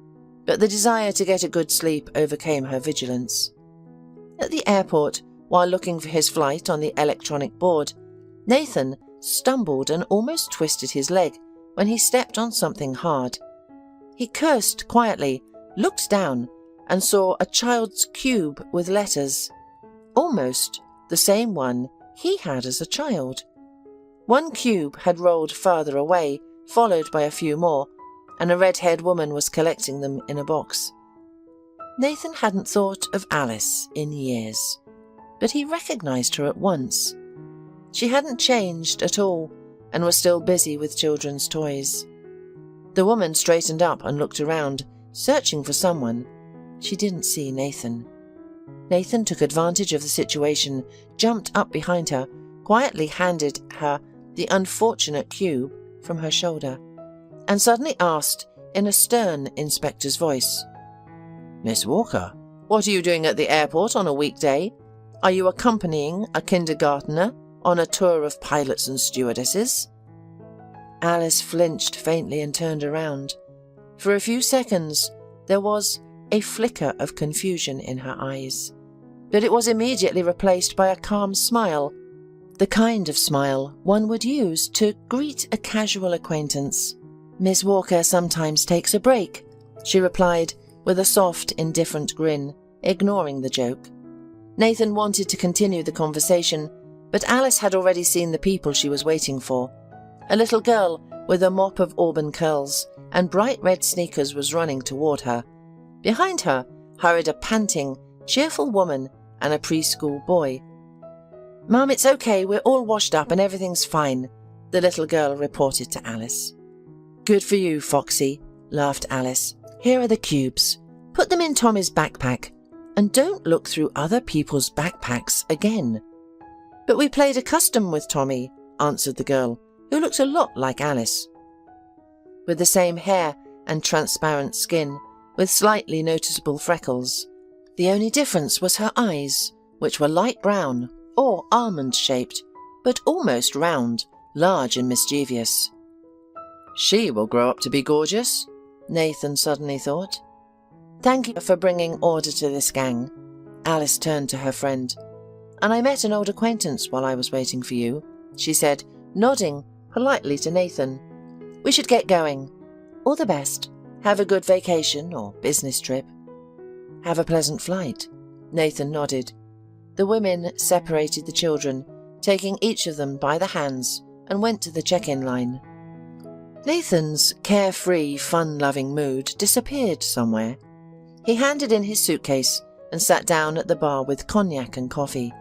but the desire to get a good sleep overcame her vigilance. At the airport, while looking for his flight on the electronic board, Nathan stumbled and almost twisted his leg when he stepped on something hard. He cursed quietly, looked down, and saw a child's cube with letters, almost the same one he had as a child. One cube had rolled farther away, followed by a few more, and a red-haired woman was collecting them in a box. Nathan hadn't thought of Alice in years, but he recognized her at once. She hadn't changed at all and was still busy with children's toys. The woman straightened up and looked around, searching for someone. She didn't see Nathan. Nathan took advantage of the situation, jumped up behind her, quietly handed her the unfortunate cube from her shoulder, and suddenly asked in a stern inspector's voice, "Miss Walker, what are you doing at the airport on a weekday? Are you accompanying a kindergartner on a tour of pilots and stewardesses?" Alice flinched faintly and turned around. For a few seconds, there was a flicker of confusion in her eyes, but it was immediately replaced by a calm smile, the kind of smile one would use to greet a casual acquaintance. "Miss Walker sometimes takes a break," she replied with a soft, indifferent grin, ignoring the joke. Nathan wanted to continue the conversation, but Alice had already seen the people she was waiting for. A little girl with a mop of auburn curls and bright red sneakers was running toward her. Behind her hurried a panting, cheerful woman and a preschool boy. "Mum, it's okay, we're all washed up and everything's fine," the little girl reported to Alice. "Good for you, Foxy," laughed Alice. "Here are the cubes. Put them in Tommy's backpack, and don't look through other people's backpacks again." "But we played a custom with Tommy," answered the girl, who looked a lot like Alice. With the same hair and transparent skin, with slightly noticeable freckles. The only difference was her eyes, which were light brown or almond-shaped, but almost round, large and mischievous. "She will grow up to be gorgeous," Nathan suddenly thought. "Thank you for bringing order to this gang." Alice turned to her friend. "And I met an old acquaintance while I was waiting for you," she said, nodding politely to Nathan. "We should get going. All the best. Have a good vacation or business trip." "Have a pleasant flight." Nathan nodded. The women separated the children, taking each of them by the hands, and went to the check-in line. Nathan's carefree, fun-loving mood disappeared somewhere. He handed in his suitcase and sat down at the bar with cognac and coffee.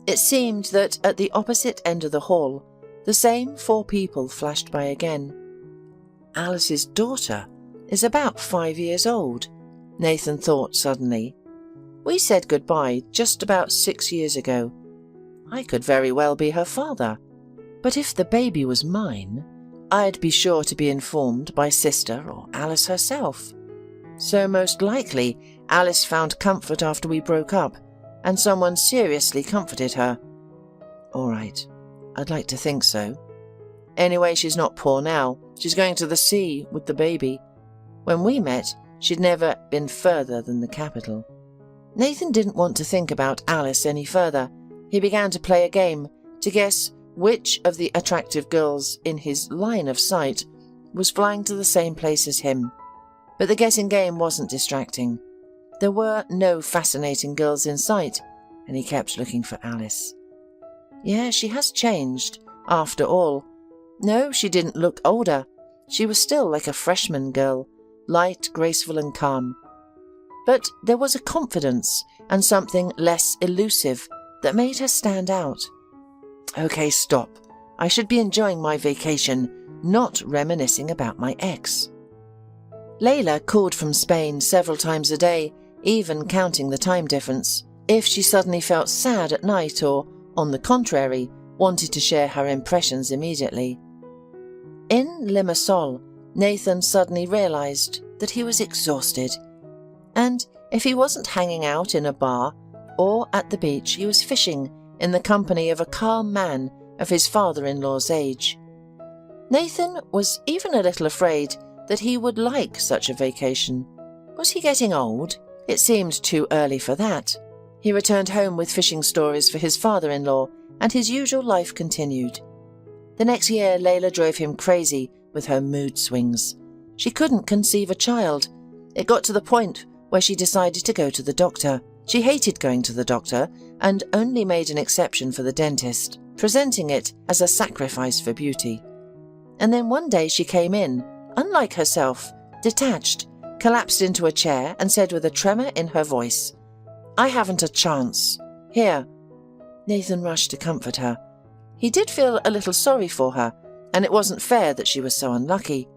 It seemed that at the opposite end of the hall, the same 4 people flashed by again. Alice's daughter is about 5 years old, Nathan thought suddenly. We said goodbye just about 6 years ago. I could very well be her father. But if the baby was mine, I'd be sure to be informed by Sister or Alice herself. So most likely Alice found comfort after we broke up, and someone seriously comforted her. All right, I'd like to think so. Anyway, she's not poor now. She's going to the sea with the baby. When we met, she'd never been further than the capital. Nathan didn't want to think about Alice any further. He began to play a game to guess which of the attractive girls in his line of sight was flying to the same place as him. But the guessing game wasn't distracting. There were no fascinating girls in sight, and he kept looking for Alice. Yeah, she has changed, after all. No, she didn't look older. She was still like a freshman girl, light, graceful and calm. But there was a confidence and something less elusive that made her stand out. Okay, stop. I should be enjoying my vacation, not reminiscing about my ex. Layla called from Spain several times a day, even counting the time difference, if she suddenly felt sad at night or, on the contrary, wanted to share her impressions immediately. In Limassol, Nathan suddenly realized that he was exhausted, and if he wasn't hanging out in a bar or at the beach, he was fishing in the company of a calm man of his father-in-law's age. Nathan was even a little afraid that he would like such a vacation. Was he getting old? It seemed too early for that. He returned home with fishing stories for his father-in-law, and his usual life continued. The next year, Layla drove him crazy with her mood swings. She couldn't conceive a child. It got to the point where she decided to go to the doctor. She hated going to the doctor and only made an exception for the dentist, presenting it as a sacrifice for beauty. And then one day she came in, unlike herself, detached, collapsed into a chair and said with a tremor in her voice, "I haven't a chance. Here." Nathan rushed to comfort her. He did feel a little sorry for her, and it wasn't fair that she was so unlucky.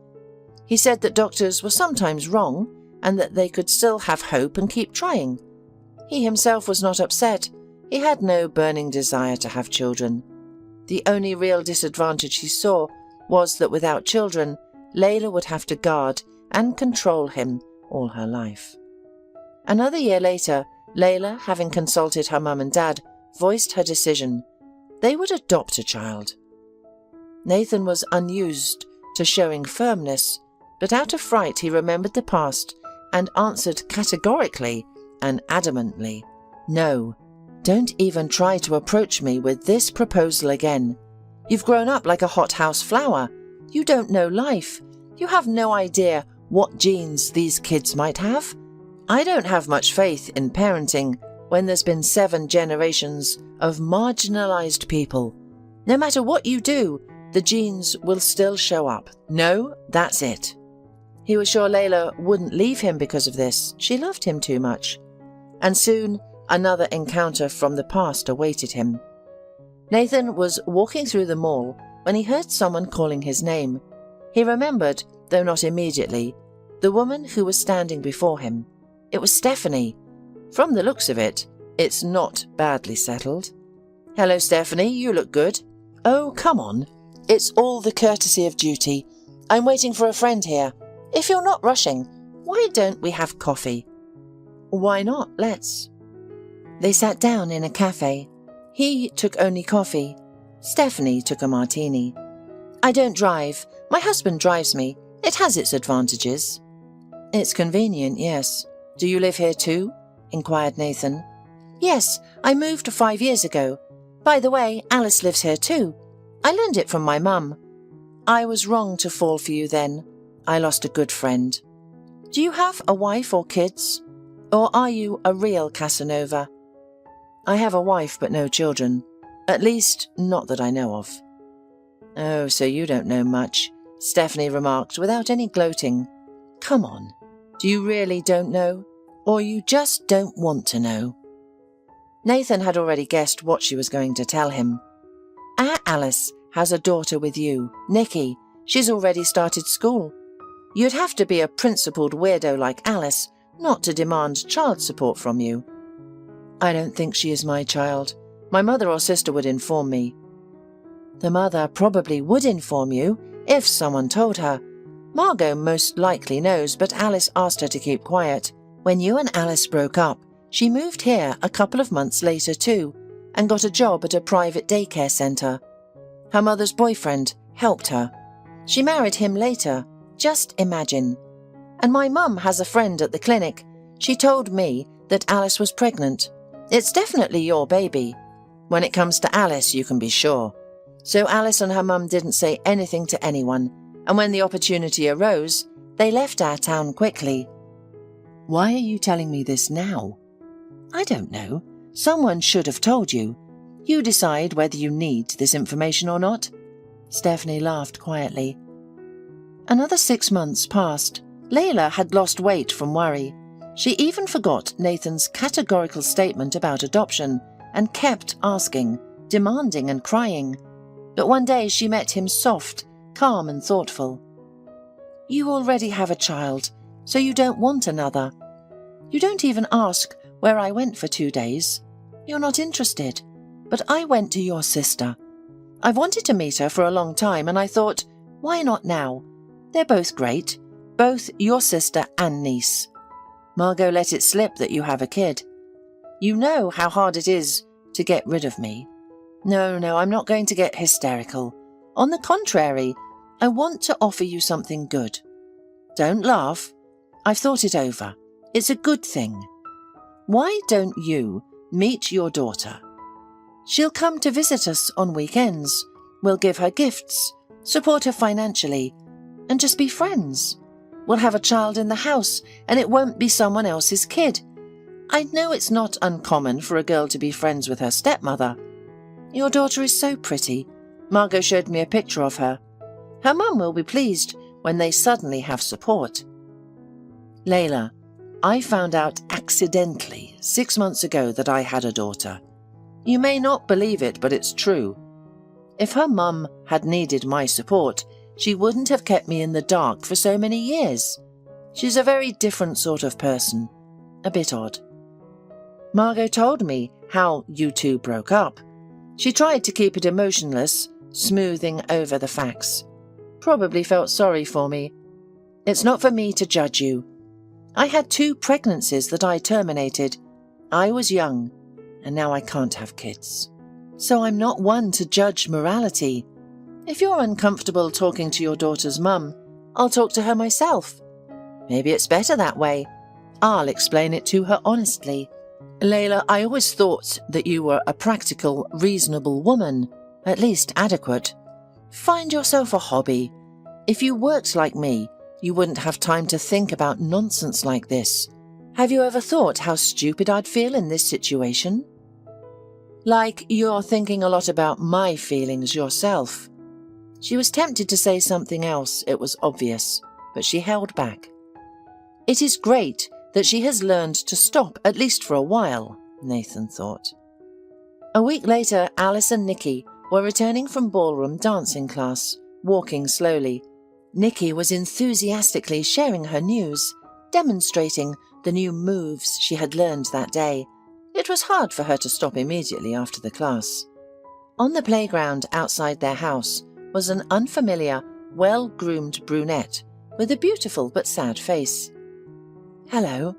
He said that doctors were sometimes wrong and that they could still have hope and keep trying. He himself was not upset. He had no burning desire to have children. The only real disadvantage he saw was that without children, Layla would have to guard and control him all her life. Another year later, Layla, having consulted her mum and dad, voiced her decision. They would adopt a child. Nathan was unused to showing firmness, but out of fright he remembered the past and answered categorically and adamantly, "No, don't even try to approach me with this proposal again. You've grown up like a hothouse flower. You don't know life. You have no idea what genes these kids might have. I don't have much faith in parenting when there's been 7 generations of marginalized people. No matter what you do, the genes will still show up. No, that's it." He was sure Layla wouldn't leave him because of this. She loved him too much. And soon another encounter from the past awaited him. Nathan was walking through the mall when he heard someone calling his name. He remembered, though not immediately, the woman who was standing before him. It was Stephanie. From the looks of it, it's not badly settled. "Hello, Stephanie, you look good." "Oh, come on. It's all the courtesy of duty. I'm waiting for a friend here. If you're not rushing, why don't we have coffee?" "Why not? Let's." They sat down in a cafe. He took only coffee. Stephanie took a martini. "I don't drive. My husband drives me. It has its advantages." "It's convenient, yes. Do you live here too?" inquired Nathan. "Yes, I moved 5 years ago. By the way, Alice lives here too. I learned it from my mum. I was wrong to fall for you then. I lost a good friend. Do you have a wife or kids? Or are you a real Casanova? I have a wife but no children. At least, not that I know of. Oh, so you don't know much, Stephanie remarked without any gloating. Come on, do you really don't know? Or you just don't want to know? Nathan had already guessed what she was going to tell him. Our Alice has a daughter with you, Nikki. She's already started school. You'd have to be a principled weirdo like Alice not to demand child support from you. I don't think she is my child. My mother or sister would inform me. The mother probably would inform you if someone told her. Margot most likely knows, but Alice asked her to keep quiet. When you and Alice broke up, she moved here a couple of months later too, and got a job at a private daycare centre. Her mother's boyfriend helped her. She married him later. Just imagine. And my mum has a friend at the clinic. She told me that Alice was pregnant. It's definitely your baby. When it comes to Alice, you can be sure. So Alice and her mum didn't say anything to anyone, and when the opportunity arose, they left our town quickly. Why are you telling me this now? I don't know. Someone should have told you. You decide whether you need this information or not. Stephanie laughed quietly. Another 6 months passed. Layla had lost weight from worry. She even forgot Nathan's categorical statement about adoption and kept asking, demanding and crying. But one day she met him soft, calm and thoughtful. You already have a child, so you don't want another. You don't even ask where I went for 2 days. You're not interested. But I went to your sister. I've wanted to meet her for a long time, and I thought, why not now? They're both great, both your sister and niece. Margot let it slip that you have a kid. You know how hard it is to get rid of me. No, I'm not going to get hysterical. On the contrary, I want to offer you something good. Don't laugh. I've thought it over. It's a good thing. Why don't you meet your daughter? She'll come to visit us on weekends. We'll give her gifts, support her financially, and just be friends. We'll have a child in the house, and it won't be someone else's kid. I know it's not uncommon for a girl to be friends with her stepmother. Your daughter is so pretty. Margot showed me a picture of her. Her mum will be pleased when they suddenly have support. Layla, I found out accidentally 6 months ago that I had a daughter. You may not believe it, but it's true. If her mum had needed my support, she wouldn't have kept me in the dark for so many years. She's a very different sort of person. A bit odd. Margot told me how you two broke up. She tried to keep it emotionless, smoothing over the facts. Probably felt sorry for me. It's not for me to judge you. I had 2 pregnancies that I terminated. I was young, and now I can't have kids. So I'm not one to judge morality. If you're uncomfortable talking to your daughter's mum, I'll talk to her myself. Maybe it's better that way. I'll explain it to her honestly. Layla, I always thought that you were a practical, reasonable woman, at least adequate. Find yourself a hobby. If you worked like me, you wouldn't have time to think about nonsense like this. Have you ever thought how stupid I'd feel in this situation? Like you're thinking a lot about my feelings yourself. She was tempted to say something else, it was obvious, but she held back. It is great that she has learned to stop, at least for a while, Nathan thought. A week later, Alice and Nikki were returning from ballroom dancing class, walking slowly. Nikki was enthusiastically sharing her news, demonstrating the new moves she had learned that day. It was hard for her to stop immediately after the class. On the playground outside their house was an unfamiliar, well-groomed brunette with a beautiful but sad face. "Hello,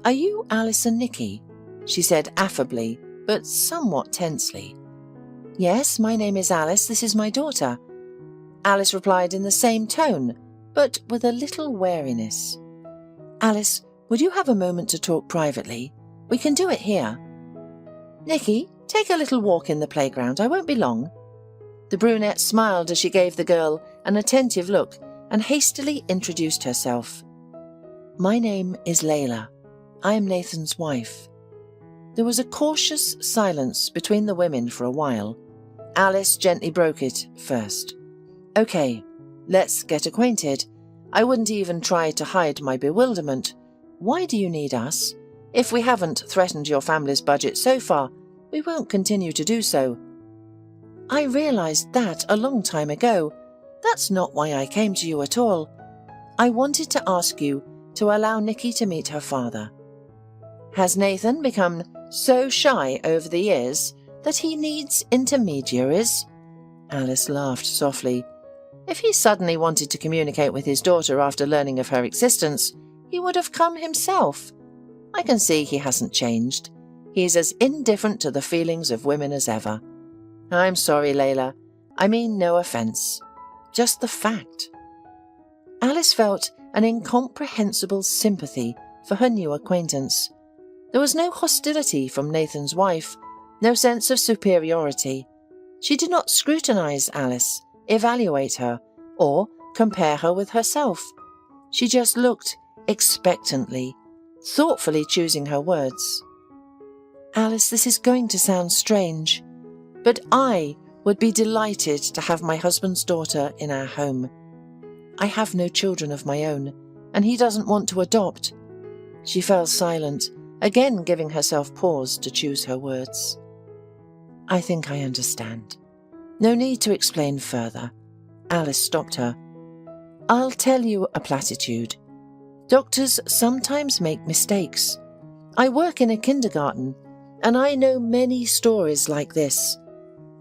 are you Alice and Nikki?" she said affably, but somewhat tensely. "Yes, my name is Alice, this is my daughter." Alice replied in the same tone, but with a little wariness. "Alice, would you have a moment to talk privately? We can do it here." "Nikki, take a little walk in the playground, I won't be long." The brunette smiled as she gave the girl an attentive look and hastily introduced herself. "My name is Layla. I am Nathan's wife." There was a cautious silence between the women for a while. Alice gently broke it first. "Okay, let's get acquainted. I wouldn't even try to hide my bewilderment. Why do you need us? If we haven't threatened your family's budget so far, we won't continue to do so." "I realized that a long time ago. That's not why I came to you at all. I wanted to ask you to allow Nikki to meet her father. Has Nathan become so shy over the years that he needs intermediaries?" Alice laughed softly. "If he suddenly wanted to communicate with his daughter after learning of her existence, he would have come himself. I can see he hasn't changed. He's as indifferent to the feelings of women as ever. I'm sorry, Layla. I mean no offence. Just the fact." Alice felt an incomprehensible sympathy for her new acquaintance. There was no hostility from Nathan's wife, no sense of superiority. She did not scrutinize Alice, evaluate her, or compare her with herself. She just looked expectantly, thoughtfully choosing her words. "Alice, this is going to sound strange, but I would be delighted to have my husband's daughter in our home. I have no children of my own, and he doesn't want to adopt." She fell silent, again giving herself pause to choose her words. "I think I understand. No need to explain further." Alice stopped her. "I'll tell you a platitude. Doctors sometimes make mistakes. I work in a kindergarten, and I know many stories like this.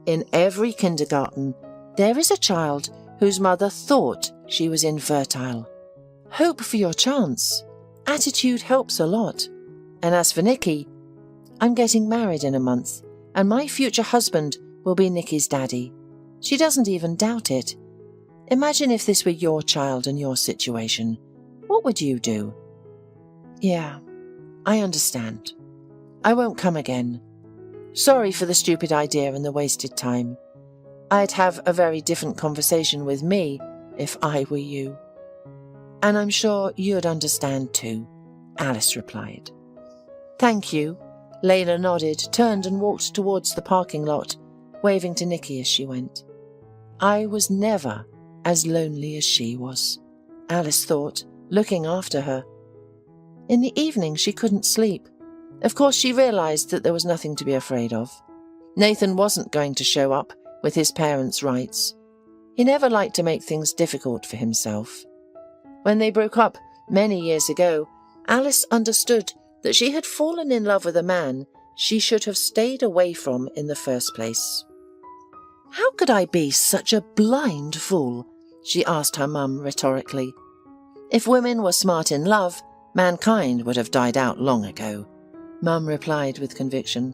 In every kindergarten, there is a child whose mother thought she was infertile. Hope for your chance. Attitude helps a lot. And as for Nikki, I'm getting married in a month, and my future husband will be Nikki's daddy. She doesn't even doubt it. Imagine if this were your child and your situation. What would you do?" "Yeah, I understand. I won't come again. Sorry for the stupid idea and the wasted time. I'd have a very different conversation with me if I were you. And I'm sure you'd understand too," Alice replied. "Thank you." Layla nodded, turned and walked towards the parking lot, waving to Nikki as she went. I was never as lonely as she was, Alice thought, looking after her. In the evening she couldn't sleep. Of course she realized that there was nothing to be afraid of. Nathan wasn't going to show up with his parents' rights. He never liked to make things difficult for himself. When they broke up many years ago, Alice understood that she had fallen in love with a man she should have stayed away from in the first place. "How could I be such a blind fool?" she asked her mum rhetorically. "If women were smart in love, mankind would have died out long ago," Mum replied with conviction.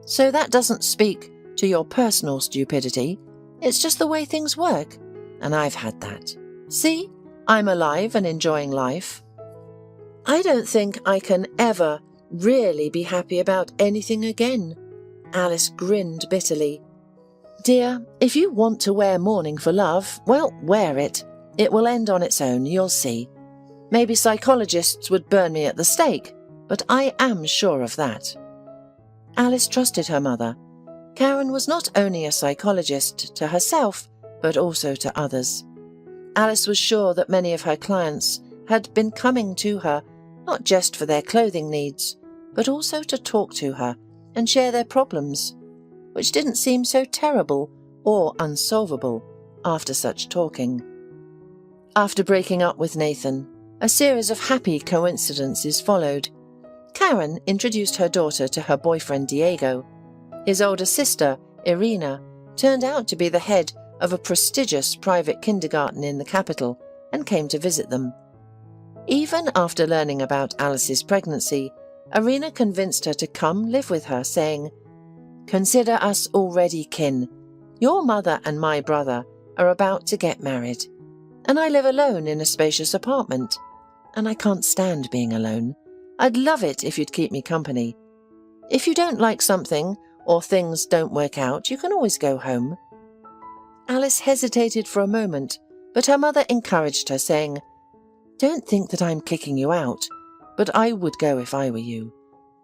"So that doesn't speak to your personal stupidity. It's just the way things work, and I've had that. See, I'm alive and enjoying life. I don't think I can ever really be happy about anything again." Alice grinned bitterly. "Dear, if you want to wear mourning for love, well, wear it. It will end on its own, you'll see. Maybe psychologists would burn me at the stake, but I am sure of that." Alice trusted her mother. Karen was not only a psychologist to herself, but also to others. Alice was sure that many of her clients had been coming to her not just for their clothing needs, but also to talk to her and share their problems, which didn't seem so terrible or unsolvable after such talking. After breaking up with Nathan, a series of happy coincidences followed. Karen introduced her daughter to her boyfriend Diego. His older sister, Irina, turned out to be the head of a prestigious private kindergarten in the capital and came to visit them. Even after learning about Alice's pregnancy, Irina convinced her to come live with her, saying, "Consider us already kin. Your mother and my brother are about to get married, and I live alone in a spacious apartment, and I can't stand being alone. I'd love it if you'd keep me company. If you don't like something or things don't work out, you can always go home." Alice hesitated for a moment, but her mother encouraged her, saying, "Don't think that I'm kicking you out, but I would go if I were you.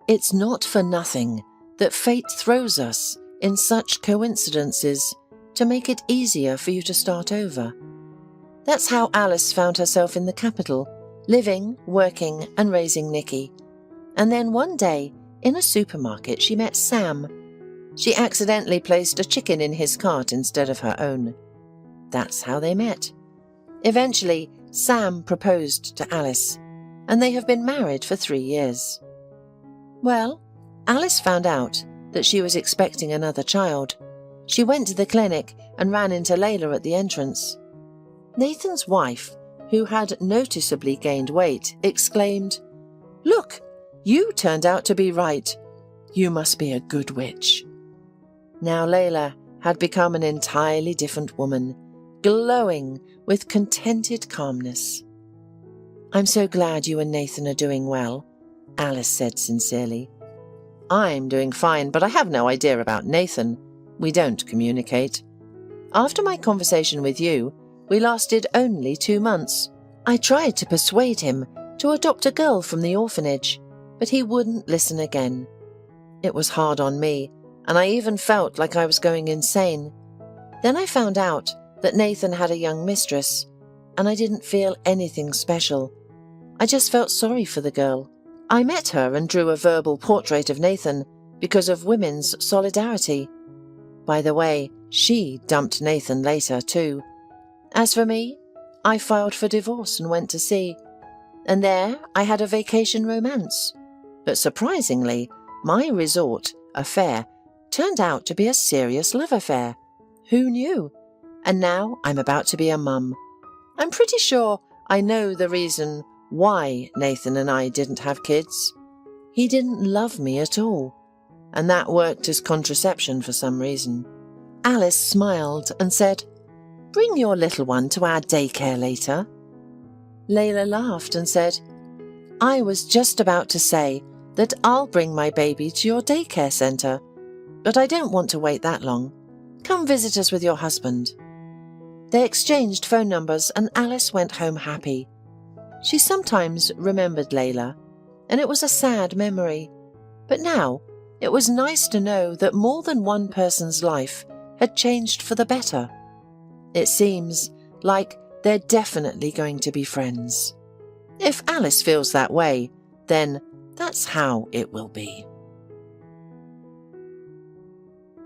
It's not for nothing that fate throws us in such coincidences to make it easier for you to start over." That's how Alice found herself in the capital, living, working and raising Nicky. And then one day, in a supermarket, she met Sam. She accidentally placed a chicken in his cart instead of her own. That's how they met. Eventually, Sam proposed to Alice, and they have been married for 3 years. Well, Alice found out that she was expecting another child. She went to the clinic and ran into Layla at the entrance. Nathan's wife, who had noticeably gained weight, exclaimed, "Look, you turned out to be right. You must be a good witch." Now Layla had become an entirely different woman, glowing with contented calmness. "I'm so glad you and Nathan are doing well," Alice said sincerely. "I'm doing fine, but I have no idea about Nathan. We don't communicate. After my conversation with you, we lasted only 2 months. I tried to persuade him to adopt a girl from the orphanage, but he wouldn't listen again. It was hard on me, and I even felt like I was going insane. Then I found out that Nathan had a young mistress, and I didn't feel anything special. I just felt sorry for the girl. I met her and drew a verbal portrait of Nathan because of women's solidarity. By the way, she dumped Nathan later too. As for me, I filed for divorce and went to sea. And there I had a vacation romance. But surprisingly, my resort affair turned out to be a serious love affair. Who knew? And now I'm about to be a mum. I'm pretty sure I know the reason why Nathan and I didn't have kids. He didn't love me at all, and that worked as contraception for some reason." Alice smiled and said, "Bring your little one to our daycare later." Layla laughed and said, "I was just about to say that I'll bring my baby to your daycare centre, but I don't want to wait that long. Come visit us with your husband." They exchanged phone numbers and Alice went home happy. She sometimes remembered Layla, and it was a sad memory. But now it was nice to know that more than one person's life had changed for the better. It seems like they're definitely going to be friends. If Alice feels that way, then that's how it will be.